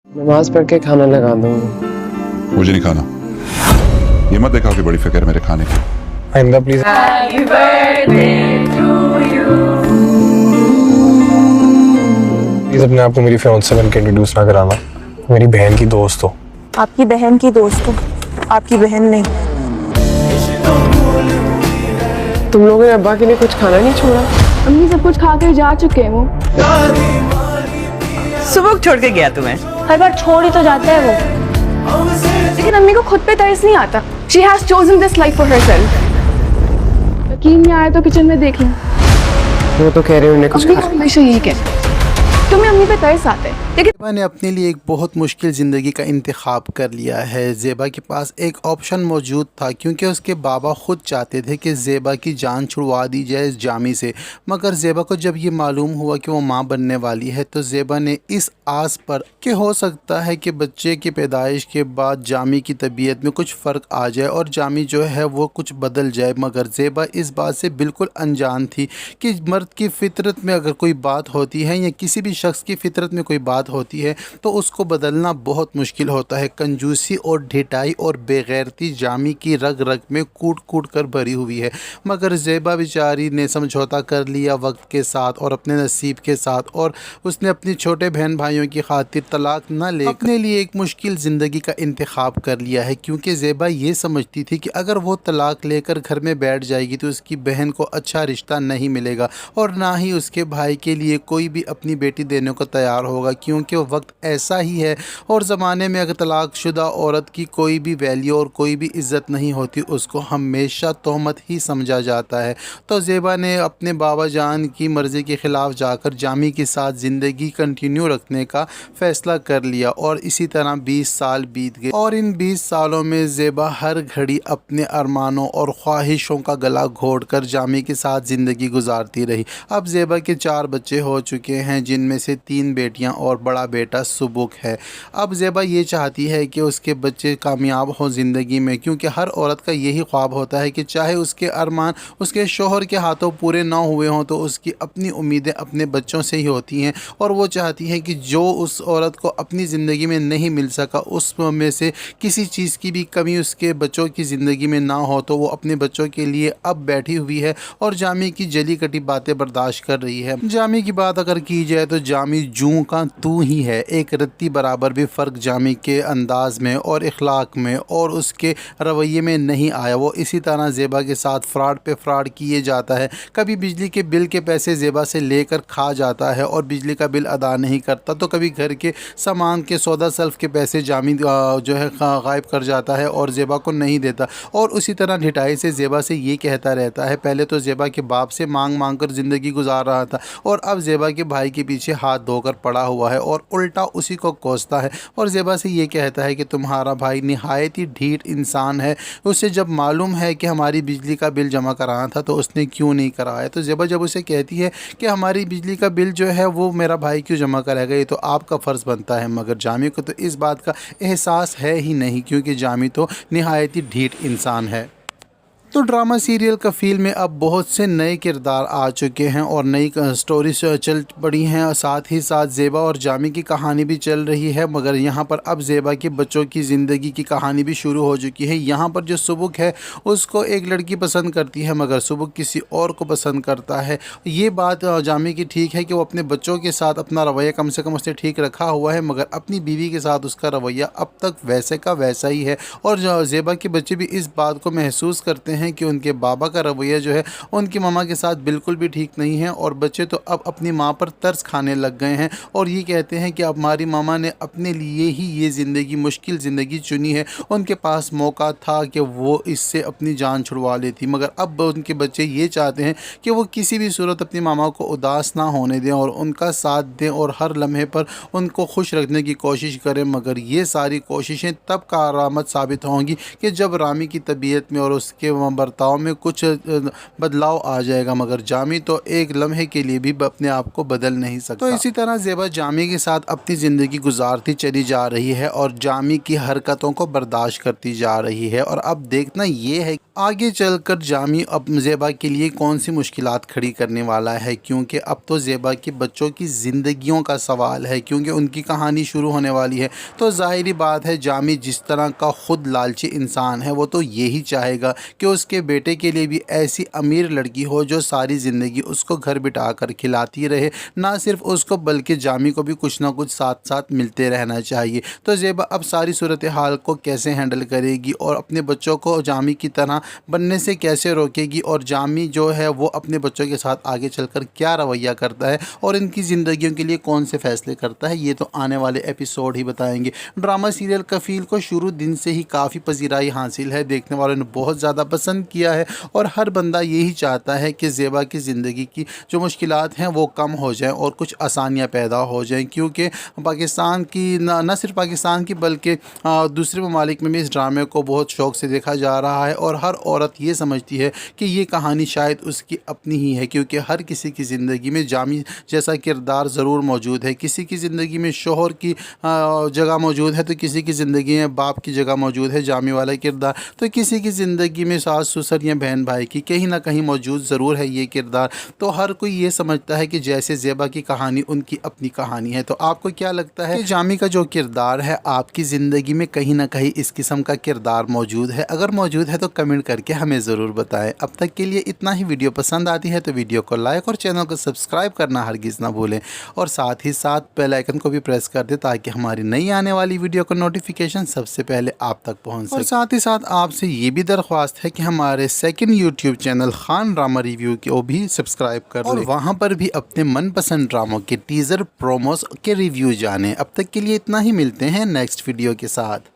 नमाज पढ़ के खाना लगा दूंगा। मुझे नहीं खाना। ये मत देखा कि बड़ी फिक्र मेरे खाने की। आइंदा प्लीज। प्लीज अपने आप को मेरी फियांसे बन के इंट्रोड्यूस ना कराना। मेरी बहन की दोस्त हो। आपकी बहन की दोस्त हो, आपकी बहन नहीं। तुम लोगों ने अब्बा के लिए कुछ खाना नहीं छोड़ा? अम्मी सब कुछ खा कर जा चुके हैं वो। सुबह छोड़ के गया तुम्हें। हर बार छोड़ ही तो जाता है वो, लेकिन अम्मी को खुद पे तरस नहीं आता। She has chosen this life for herself. यकीन नहीं आया तो किचन में देख लें। वो तो कह रहे हैं उन्हें कुछ अम्मी को हमेशा यही कहते हैं, तुम्हें अम्मी पे तरस आता है, लेकिन ज़ेबा ने अपने लिए एक बहुत मुश्किल ज़िंदगी का इंतखाब कर लिया है। ज़ेबा के पास एक ऑप्शन मौजूद था क्योंकि उसके बाबा ख़ुद चाहते थे कि ज़ेबा की जान छुड़वा दी जाए जामी से, मगर ज़ेबा को जब ये मालूम हुआ कि वो माँ बनने वाली है तो ज़ेबा ने इस आस पर कि हो सकता है कि बच्चे की पैदाइश के बाद जामी की तबीयत में कुछ फ़र्क आ जाए और जामी जो है वो कुछ बदल जाए, मगर ज़ेबा इस बात से बिल्कुल अनजान थी कि मर्द की फ़ितरत में अगर कोई बात होती है या किसी भी शख्स की फ़ितरत में कोई बात होती है तो उसको बदलना बहुत मुश्किल होता है। कंजूसी और ढिठाई और बेगैरती जामी की रग रग में कूट कूट कर भरी हुई है, मगर ज़ेबा बेचारी ने समझौता कर लिया वक्त के साथ और अपने नसीब के साथ, और उसने अपनी छोटे बहन भाइयों की खातिर तलाक न ले अपने लिए एक मुश्किल ज़िंदगी का इंतखाब कर लिया है, क्योंकि ज़ेबा ये समझती थी कि अगर वो तलाक लेकर घर में बैठ जाएगी तो उसकी बहन को अच्छा रिश्ता नहीं मिलेगा और ना ही उसके भाई के लिए कोई भी अपनी बेटी देने को तैयार होगा, क्योंकि वो वक्त ऐसा ही है और ज़माने में अगर तलाकशुदा औरत की कोई भी वैल्यू और कोई भी इज़्ज़त नहीं होती, उसको हमेशा तोहमत ही समझा जाता है। तो ज़ेबा ने अपने बाबा जान की मर्ज़ी के ख़िलाफ़ जाकर जामी के साथ ज़िंदगी कंटिन्यू रखने का फ़ैसला कर लिया और इसी तरह 20 साल बीत गए और इन 20 सालों में ज़ेबा हर घड़ी अपने अरमानों और ख्वाहिशों का गला घोट कर जामी के साथ ज़िंदगी गुजारती रही। अब ज़ेबा के 4 बच्चे हो चुके हैं, जिनमें से 3 बेटियां और बड़ा बेटा सुबुक है। अब ज़ेबा ये चाहती है कि उसके बच्चे कामयाब हों ज़िंदगी में, क्योंकि हर औरत का यही ख्वाब होता है कि चाहे उसके अरमान उसके शोहर के हाथों पूरे ना हुए हों तो उसकी अपनी उम्मीदें अपने बच्चों से ही होती हैं, और वो चाहती है कि जो उस औरत को अपनी ज़िंदगी में नहीं मिल सका उस में से किसी चीज़ की भी कमी उसके बच्चों की ज़िंदगी में ना हो, तो वो अपने बच्चों के लिए अब बैठी हुई है और जामी की जली कटी बातें बर्दाश्त कर रही है। जामी की बात अगर की जाए तो जामी जूं का तू ही है, एक रत्ती बराबर भी फ़र्क जामी के अंदाज में और इखलाक में और उसके रवैये में नहीं आया। वो इसी तरह ज़ेबा के साथ फ्रॉड पे फ्रॉड किए जाता है, कभी बिजली के बिल के पैसे ज़ेबा से लेकर खा जाता है और बिजली का बिल अदा नहीं करता, तो कभी घर के सामान के सौदा सल्फ के पैसे जामी जो है गायब कर जाता है और ज़ेबा को नहीं देता, और उसी तरह ढिठाई से ज़ेबा से ये कहता रहता है। पहले तो ज़ेबा के बाप से मांग मांग कर ज़िंदगी गुजार रहा था और अब ज़ेबा के भाई के पीछे हाथ धोकर पड़ा हुआ है और उल्टा उसी को कोसता है और ज़ेबा से ये कहता है कि तुम्हारा भाई निहायत ही ढीठ इंसान है, उसे जब मालूम है कि हमारी बिजली का बिल जमा कराना था तो उसने क्यों नहीं कराया। तो ज़ेबा जब उसे कहती है कि हमारी बिजली का बिल जो है वो मेरा भाई क्यों जमा कराएगा, ये तो आपका फ़र्ज़ बनता है, मगर जामी को तो इस बात का एहसास है ही नहीं, क्योंकि जामी तो निहायत ही ढीठ इंसान है। तो ड्रामा सीरियल कफ़ील में अब बहुत से नए किरदार आ चुके हैं और नई स्टोरीज चल पड़ी हैं, साथ ही साथ ज़ेबा और जामी की कहानी भी चल रही है, मगर यहाँ पर अब ज़ेबा के बच्चों की ज़िंदगी की कहानी भी शुरू हो चुकी है। यहाँ पर जो सुबुक है उसको एक लड़की पसंद करती है, मगर सुबुक किसी और को पसंद करता है। ये बात जामी की ठीक है कि वो अपने बच्चों के साथ अपना रवैया कम से कम उसने ठीक रखा हुआ है, मगर अपनी बीवी के साथ उसका रवैया अब तक वैसे का वैसा ही है, और ज़ेबा के बच्चे भी इस बात को महसूस करते हैं कि उनके बाबा का रवैया जो है उनकी मामा के साथ बिल्कुल भी ठीक नहीं है, और बच्चे तो अब अपनी माँ पर तरस खाने लग गए हैं और ये कहते हैं कि अब हमारी मामा ने अपने लिए ही ये ज़िंदगी मुश्किल ज़िंदगी चुनी है, उनके पास मौका था कि वो इससे अपनी जान छुड़वा लेती, मगर अब उनके बच्चे ये चाहते हैं कि वो किसी भी सूरत अपनी मामा को उदास ना होने दें और उनका साथ दें और हर लम्हे पर उनको खुश रखने की कोशिश करें, मगर ये सारी कोशिशें तब कारआमद साबित होंगी कि जब रामी की तबीयत में और उसके बर्ताव में कुछ बदलाव आ जाएगा, मगर जामी तो एक लम्हे के लिए भी अपने आप को बदल नहीं सकता। तो इसी तरह ज़ेबा जामी के साथ अपनी ज़िंदगी गुजारती चली जा रही है और जामी की हरकतों को बर्दाश्त करती जा रही है। और अब देखना ये है आगे चलकर जामी अब ज़ेबा के लिए कौन सी मुश्किलात खड़ी करने वाला है, क्योंकि अब तो ज़ेबा के बच्चों की ज़िंदगियों का सवाल है, क्योंकि उनकी कहानी शुरू होने वाली है। तो ज़ाहिरी बात है जामी जिस तरह का ख़ुद लालची इंसान है वो तो यही चाहेगा कि उसके बेटे के लिए भी ऐसी अमीर लड़की हो जो सारी ज़िंदगी उसको घर बिठा कर खिलाती रहे, ना सिर्फ उसको बल्कि जामी को भी कुछ ना कुछ साथ साथ मिलते रहना चाहिए। तो ज़ेबा अब सारी सूरत हाल को कैसे हैंडल करेगी और अपने बच्चों को जामी की तरह बनने से कैसे रोकेगी, और जामी जो है वो अपने बच्चों के साथ आगे चलकर क्या रवैया करता है और इनकी ज़िंदगियों के लिए कौन से फ़ैसले करता है, ये तो आने वाले एपिसोड ही बताएंगे। ड्रामा सीरियल कफ़ील को शुरू दिन से ही काफ़ी पजीराई हासिल है, देखने वालों ने बहुत ज़्यादा पसंद किया है और हर बंदा यही चाहता है कि ज़ेबा की ज़िंदगी की जो मुश्किलात हैं वो कम हो जाएं और कुछ आसानियाँ पैदा हो जाएं, क्योंकि पाकिस्तान की न सिर्फ पाकिस्तान की बल्कि दूसरे ममालिक में भी इस ड्रामे को बहुत शौक़ से देखा जा रहा है। और हर औरत ये समझती है कि ये कहानी शायद उसकी अपनी ही है, क्योंकि हर किसी की ज़िंदगी में जामी जैसा किरदार ज़रूर मौजूद है। किसी की ज़िंदगी में शोहर की जगह मौजूद है, तो किसी की ज़िंदगी में बाप की जगह मौजूद है जामी वाला किरदार, तो किसी की ज़िंदगी में सास ससुर या बहन भाई की कहीं ना कहीं मौजूद ज़रूर है ये किरदार। तो हर कोई ये समझता है कि जैसे ज़ेबा की कहानी उनकी अपनी कहानी है। तो आपको क्या लगता है कि जामी का जो किरदार है आपकी ज़िंदगी में कहीं ना कहीं इस किस्म का किरदार मौजूद है? अगर मौजूद है तो कमेंट करके हमें ज़रूर बताएं। अब तक के लिए इतना ही। वीडियो पसंद आती है तो वीडियो को लाइक और चैनल को सब्सक्राइब करना हरगिज़ ना भूलें, और साथ ही साथ बेल आइकन को भी प्रेस कर दें ताकि हमारी नई आने वाली वीडियो का नोटिफिकेशन सबसे पहले आप तक पहुंच सके। और साथ ही साथ आपसे ये भी दरख्वास्त है कि हमारे second YouTube channel Khan drama review को भी सब्सक्राइब कर लें और वहाँ पर भी अपने मनपसंद ड्रामों के टीज़र प्रोमोस के रिव्यू जानें। अब तक के लिए इतना ही, मिलते हैं नेक्स्ट वीडियो के साथ।